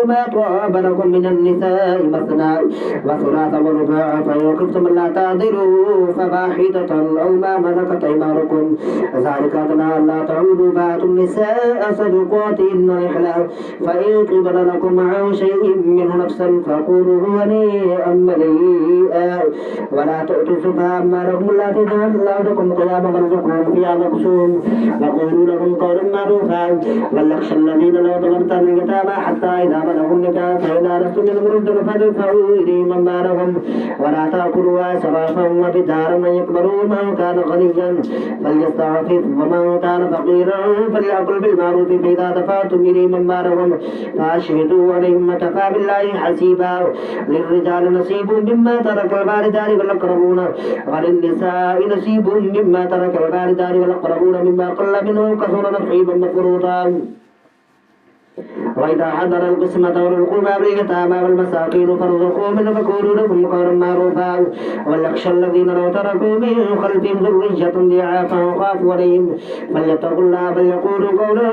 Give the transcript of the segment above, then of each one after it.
ما طاب لكم من النساء مثنى وثلاث ورباع فإن خفتم ألا تعدلوا فواحدة أو ما ملكت أيمانكم ذلك أدنى ألا تعودوا فآتوا النساء صدقاتهن نحلا فإن طبن لكم عن شيء منه نفسا فقولوا هنيئا مريئا ولا تؤتوا السفهاء أموالكم التي جعل الله لكم قياما وارزقوهم فيها مقسوم وقولوا لهم قولا معروفا وليخشى الذين لو تغفر اليتامى حتى إذا بلغوا النكاح فإذا لستم منهم رشدا فادفعوا إليهم أموالهم ولا تأكلوها إسرافا وبدارا أن يكبروا من كان غنيا فليستعفف ومن كان فقيرا فليأكل بالمعروف فإذا دفعتم إليهم أموالهم فأشهدوا عليهم كفى بالله حسيبا للرجال نصيب مما ترك الوالدان والأقربون وللنساء نصيب مما ترك الوالدان والأقربون مما قل منه كثر نصيبا مفروضا وإذا حضر القسمة أولو القربى واليتامى والمساكين فارزقوا منه فقولوا لهم قولا معروفا وليخشى الذين لو تركوا من خلفهم ذرية ضعافا خافوا عليهم فليتقوا الله فليقولوا قولا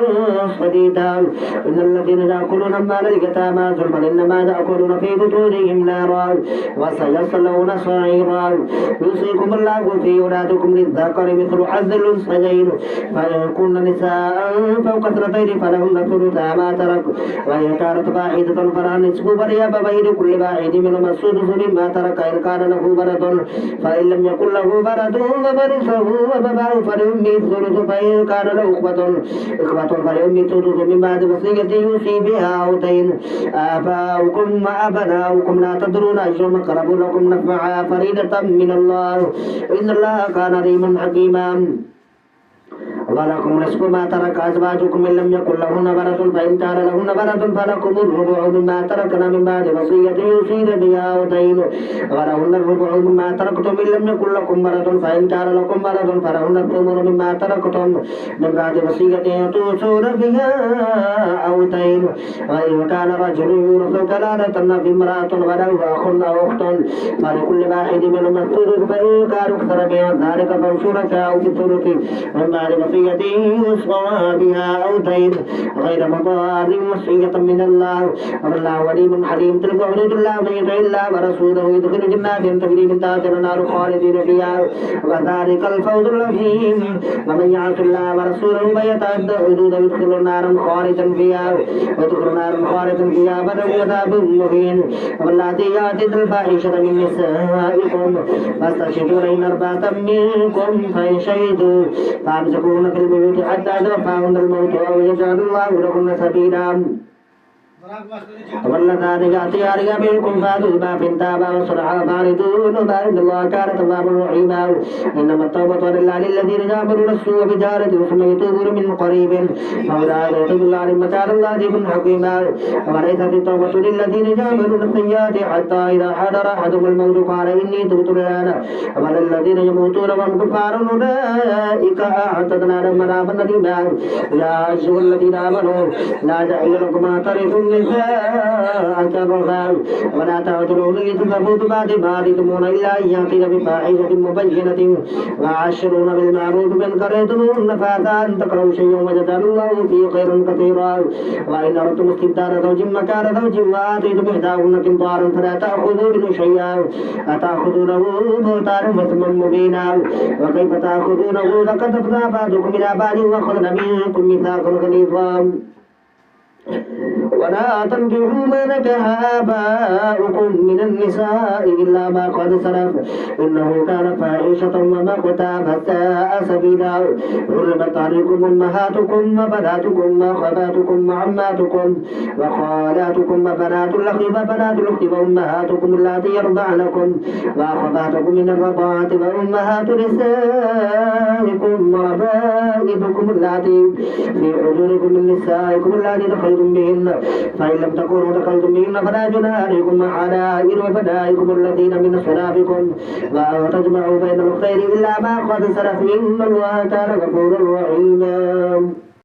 سديدا إن الذين يأكلون أموال اليتامى ظلما إنما يأكلون في بطونهم نارا وسيصلون سعيرا يوصيكم الله في أولادكم للذكر مثل حظ الأنثيين فإن كن نساء فوق اثنتين فلهن ثلثا ما ترك وإن كانت واحدة فلها نصف وليأب بين كل واحد منهما السدس مما ترك إن كان له ولد فإن لم يكن له ولد فورثه أبواه فلأمه الثلث فإن كان له إخوة فلأمه الثلث من بعد وصية يوصي بها أو دين آباؤكم وأبناؤكم لا تدرون أيهم أقرب لكم نفعا فريضة من الله إن الله كان عليما حكيما ولكم نصف ما ترك أزواجكم إن لم يكن لهن ولد فإن كان لهن ولد فلكم الربع مما تركن من بعد وصية يوصين بها أو دين ولهن الربع مما تركتم إن لم يكن لكم ولد فإن كان لكم ولد فلهن الثمن مما تركتم من بعد وصية توصون بها أو دين وإن كان رجل يورث كلالة في امرأة وله أخ أو أخت فلكل واحد منهما الثلث فإن كانوا أكثر من ذلك فهم شركاء في الثلث من بعد وصية يوصى بها أو دين غير مضار وصية من الله والله عليم حليم تلك حدود الله من يطع الله ورسوله يدخل جنات تجري من تحتها الأنهار خالدين فيها وذلك الفوز العظيم ومن يعص الله ورسوله فيتعدى حدوده يدخل نارا خالدا فيها وله عذاب مهين واللاتي يأتين الفاحشة من نسائكم فاستشهدوا إن أربعة منكم فإن شهدوا فامسكوهن في البيوت حتى يتوفاهن الموت أو يجعل الله لهن سبيلا واللذان يأتيان منكم فاذوبا في التابا وصلحا فاردون وإن الله كان توابا رحيما إنما التوبة لله للذين يعملون السوء بجهالة ثم يتوبون من قريب فأولئك يتوب الله عليهم وكان الله عليما حكيما وليست التوبة للذين يعملون السيئات حتى إذا حضر أحدهم الموت قال إني تبت الآن وللذين يموتون وهم كفار أولئك أعتدنا لهم عذابا أليما يا أيها الذين آمنوا لا تحل لكم ما ترثون النساء كرها ولا تعتدوا لتذهبوا ببعض ما آتيتموهن إلا أن يأتين بفاحشة مبينة وعاشروهن بالمعروف فإن كرهتموهن فعسى أن تكرهوا شيئا ويجعل الله فيه خيرا كثيرا وإن أردتم استبدال زوج مكان زوج وآتيتم إحداهن قنطارا فلا تأخذوا منه شيئا أتأخذونه بهتانا وإثما مبينا وكيف تأخذونه وقد أفضى بعضكم إلى بعض وأخذن منكم ميثاقا غليظا ولا تنكحوا ما نكح آباؤكم من النساء إلا ما قد سلف إنه كان فاحشة ومقتا فساء سبيلا حرمت عليكم أمهاتكم وبناتكم وأخواتكم وعماتكم وخالاتكم وبنات الأخ وبنات الأخت وأمهاتكم اللاتي يرضعنكم وأخواتكم من الرضاعة وأمهات نسائكم وربائبكم اللاتي في حجوركم من نسائكم اللاتي دخلتم بهن فإن لم تكونوا دخلتم بهن فلا جناح عليكم حلائل وبنائكم الذين من أصلابكم وأن تجمعوا بين الأختين إلا ما قد سلف إن الله كان غفورا رحيما.